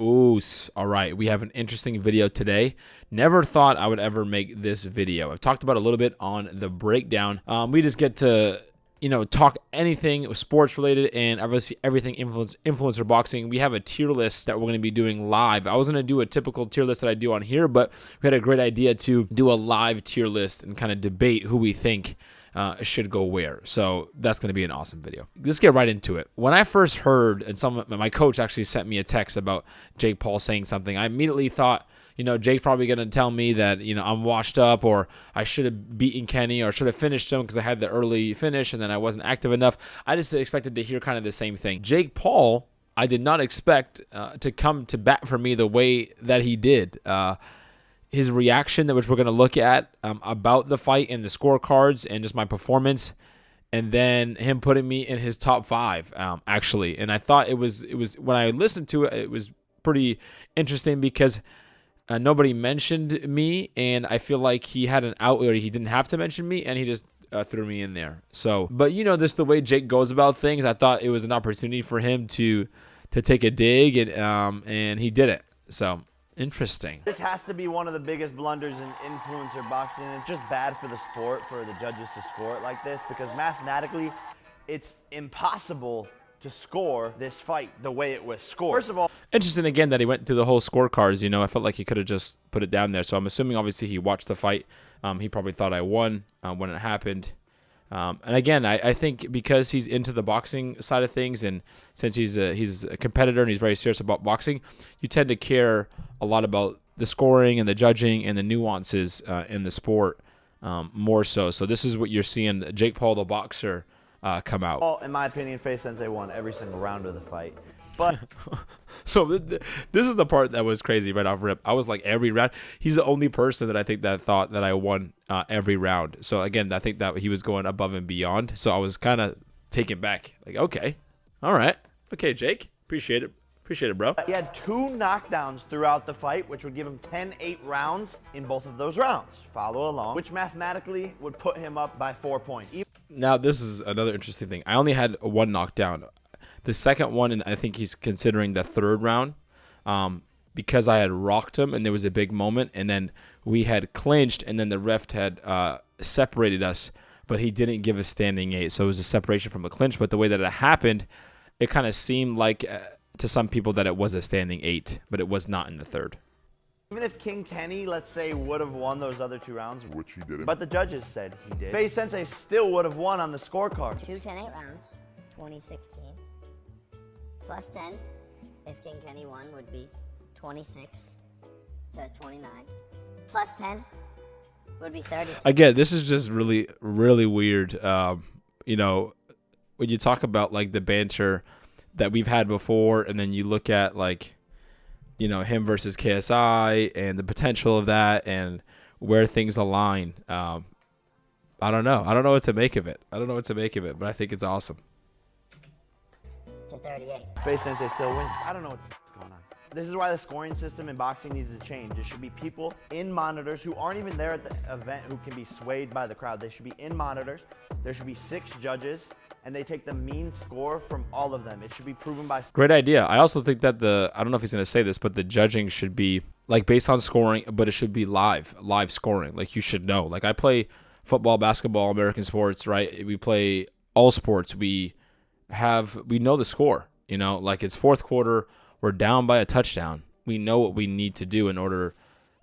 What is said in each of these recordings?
Ooh, all right. We have an interesting video today. Never thought I would ever make this video. I've talked about a little bit on the breakdown. We just get to, talk anything sports related and obviously everything influencer boxing. We have a tier list that we're going to be doing live. I was going to do a typical tier list that I do on here, but we had a great idea to do a live tier list and kind of debate who we think should go where. So that's going to be an awesome video. Let's get right into it. When I first heard, and my coach actually sent me a text about Jake Paul saying something, I immediately thought, Jake's probably going to tell me that, I'm washed up, or I should have beaten Kenny, or should have finished him because I had the early finish and then I wasn't active enough. I just expected to hear kind of the same thing. Jake Paul, I did not expect to come to bat for me the way that he did. His reaction, which we're going to look at about the fight and the scorecards and just my performance, and then him putting me in his top 5, actually. And I thought it was when I listened to it, it was pretty interesting because nobody mentioned me, and I feel like he had an out where he didn't have to mention me, and he just threw me in there. So, but this the way Jake goes about things. I thought it was an opportunity for him to take a dig, and he did it. So. Interesting. This has to be one of the biggest blunders in influencer boxing, and it's just bad for the sport for the judges to score it like this, because mathematically it's impossible to score this fight the way it was scored. First of all, interesting again that he went through the whole scorecards. I felt like he could have just put it down there. So I'm assuming obviously he watched the fight. He probably thought I won when it happened. And again, I think because he's into the boxing side of things, and since he's a competitor and he's very serious about boxing, you tend to care a lot about the scoring and the judging and the nuances in the sport more so. So this is what you're seeing Jake Paul, the boxer, come out. Well, in my opinion, Sensei won every single round of the fight. But so this is the part that was crazy right off rip. I was like, every round. He's the only person that I think that thought that I won every round. So again, I think that he was going above and beyond. So I was kind of taken back. Like, okay, all right, okay, Jake, appreciate it, bro. He had 2 knockdowns throughout the fight, which would give him 10-8 rounds in both of those rounds. Follow along, which mathematically would put him up by 4 points. Now this is another interesting thing. I only had 1 knockdown. The second one, and I think he's considering the 3rd round, because I had rocked him and there was a big moment, and then we had clinched, and then the ref had separated us, but he didn't give a standing 8. So it was a separation from a clinch, but the way that it happened, it kind of seemed like to some people that it was a standing 8, but it was not in the 3rd. Even if King Kenny, let's say, would have won those other 2 rounds, which he didn't, but the judges said he did, Sensei still would have won on the scorecard. 2 10-8 rounds, 2016. Plus 10, if King Kenny won, would be 26 to 29. Plus 10 would be 30. Again, this is just really, really weird. When you talk about like the banter that we've had before, and then you look at like, him versus KSI and the potential of that and where things align. I don't know. I don't know what to make of it. But I think it's awesome. 38. Sensei still wins. I don't know what's going on. This is why the scoring system in boxing needs to change. There should be people in monitors who aren't even there at the event who can be swayed by the crowd. They should be in monitors. There should be 6 judges, and they take the mean score from all of them. It should be proven by... Great idea. I also think that I don't know if he's going to say this, but the judging should be like based on scoring, but it should be live scoring. Like you should know. Like I play football, basketball, American sports, right? We play all sports. We know the score, like it's 4th quarter, we're down by a touchdown. We know what we need to do in order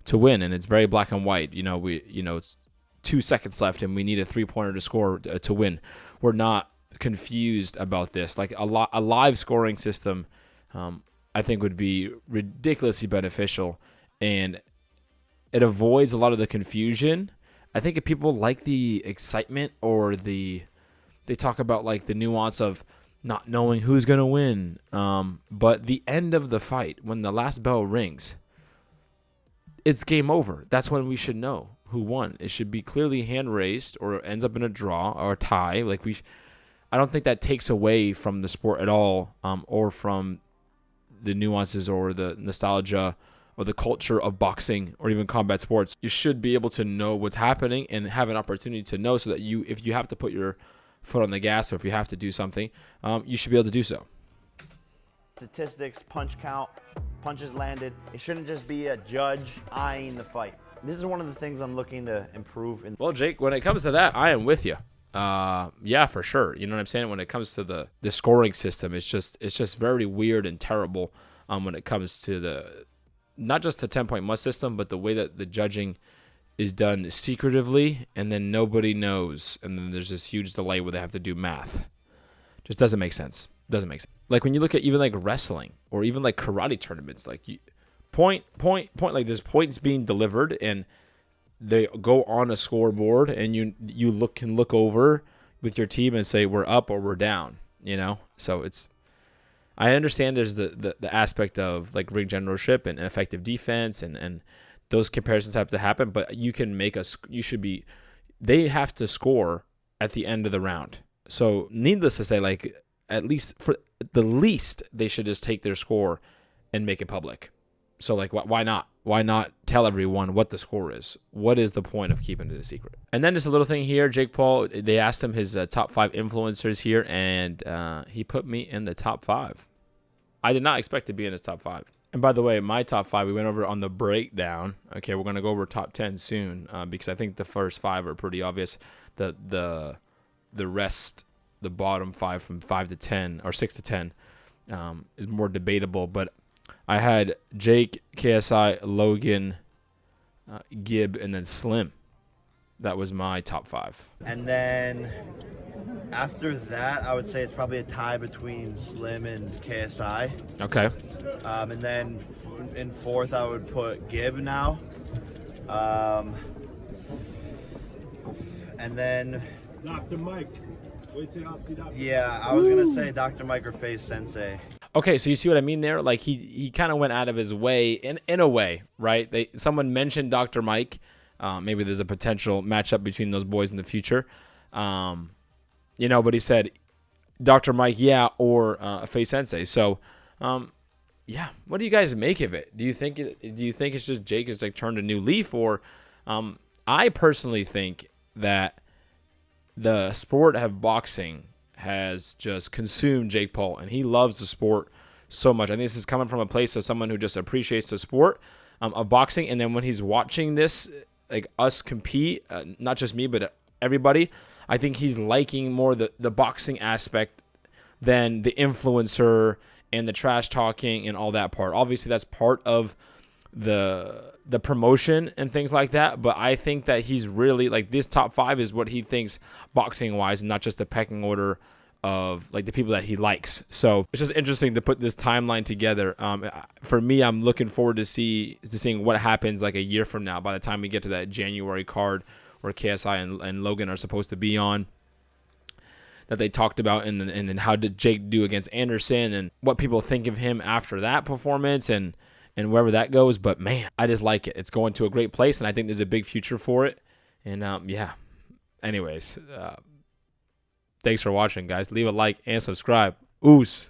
to win, and it's very black and white. It's 2 seconds left, and we need a 3-pointer to score to win. We're not confused about this. Like a live scoring system, I think would be ridiculously beneficial, and it avoids a lot of the confusion. I think if people like the excitement or they talk about like the nuance of not knowing who's going to win. But the end of the fight, when the last bell rings, it's game over. That's when we should know who won. It should be clearly hand raised, or it ends up in a draw or a tie. Like I don't think that takes away from the sport at all, or from the nuances or the nostalgia or the culture of boxing or even combat sports. You should be able to know what's happening and have an opportunity to know, so that if you have to put your foot on the gas, or if you have to do something, you should be able to do so. Statistics, punch count, punches landed. It shouldn't just be a judge eyeing the fight. This is one of the things I'm looking to improve. Well, Jake, when it comes to that, I am with you. Yeah, for sure. You know what I'm saying? When it comes to the scoring system, it's just very weird and terrible. When it comes to the not just the 10-point must system, but the way that the judging is done secretively, and then nobody knows, and then there's this huge delay where they have to do math. Just doesn't make sense. Doesn't make sense. Like when you look at even like wrestling or even like karate tournaments, like point, like there's points being delivered and they go on a scoreboard, and you can look over with your team and say we're up or we're down, you know? So I understand there's the aspect of like ring generalship and effective defense and those comparisons have to happen, but you can make they have to score at the end of the round. So needless to say, like at least for the least, they should just take their score and make it public. So like, why not? Why not tell everyone what the score is? What is the point of keeping it a secret? And then just a little thing here, Jake Paul, they asked him his top 5 influencers here, and he put me in the top 5. I did not expect to be in his top 5. And by the way, my top 5, we went over on the breakdown. Okay, we're going to go over top 10 soon because I think the first 5 are pretty obvious. The rest, the bottom 5 from 5 to 10 or 6 to 10 is more debatable. But I had Jake, KSI, Logan, Gibb, and then Slim. That was my top 5. And then after that, I would say it's probably a tie between Slim and KSI. Okay. And then in 4th, I would put Gibb now. And then Dr. Mike. Wait till y'all see Dr. Yeah, I was going to say Dr. Mike or Face Sensei. Okay, so you see what I mean there? Like he kind of went out of his way in a way, right? Someone mentioned Dr. Mike. Maybe there's a potential matchup between those boys in the future. You know, but he said Dr. Mike, yeah, or Face Sensei. So, yeah, what do you guys make of it? Do you think it's just Jake has like turned a new leaf, or I personally think that the sport of boxing has just consumed Jake Paul, and he loves the sport so much. I think this is coming from a place of someone who just appreciates the sport of boxing, and then when he's watching this, like us compete, not just me, but everybody, I think he's liking more the boxing aspect than the influencer and the trash talking and all that part. Obviously, that's part of the promotion and things like that, but I think that he's really like this top 5 is what he thinks boxing wise, and not just the pecking order of like the people that he likes. So it's just interesting to put this timeline together. For me, I'm looking forward to seeing what happens like a year from now, by the time we get to that January card where KSI and Logan are supposed to be on, that they talked about, and how did Jake do against Anderson, and what people think of him after that performance, and wherever that goes. But man, I just like it. It's going to a great place, and I think there's a big future for it. And yeah, anyways, thanks for watching, guys. Leave a like and subscribe. Oos.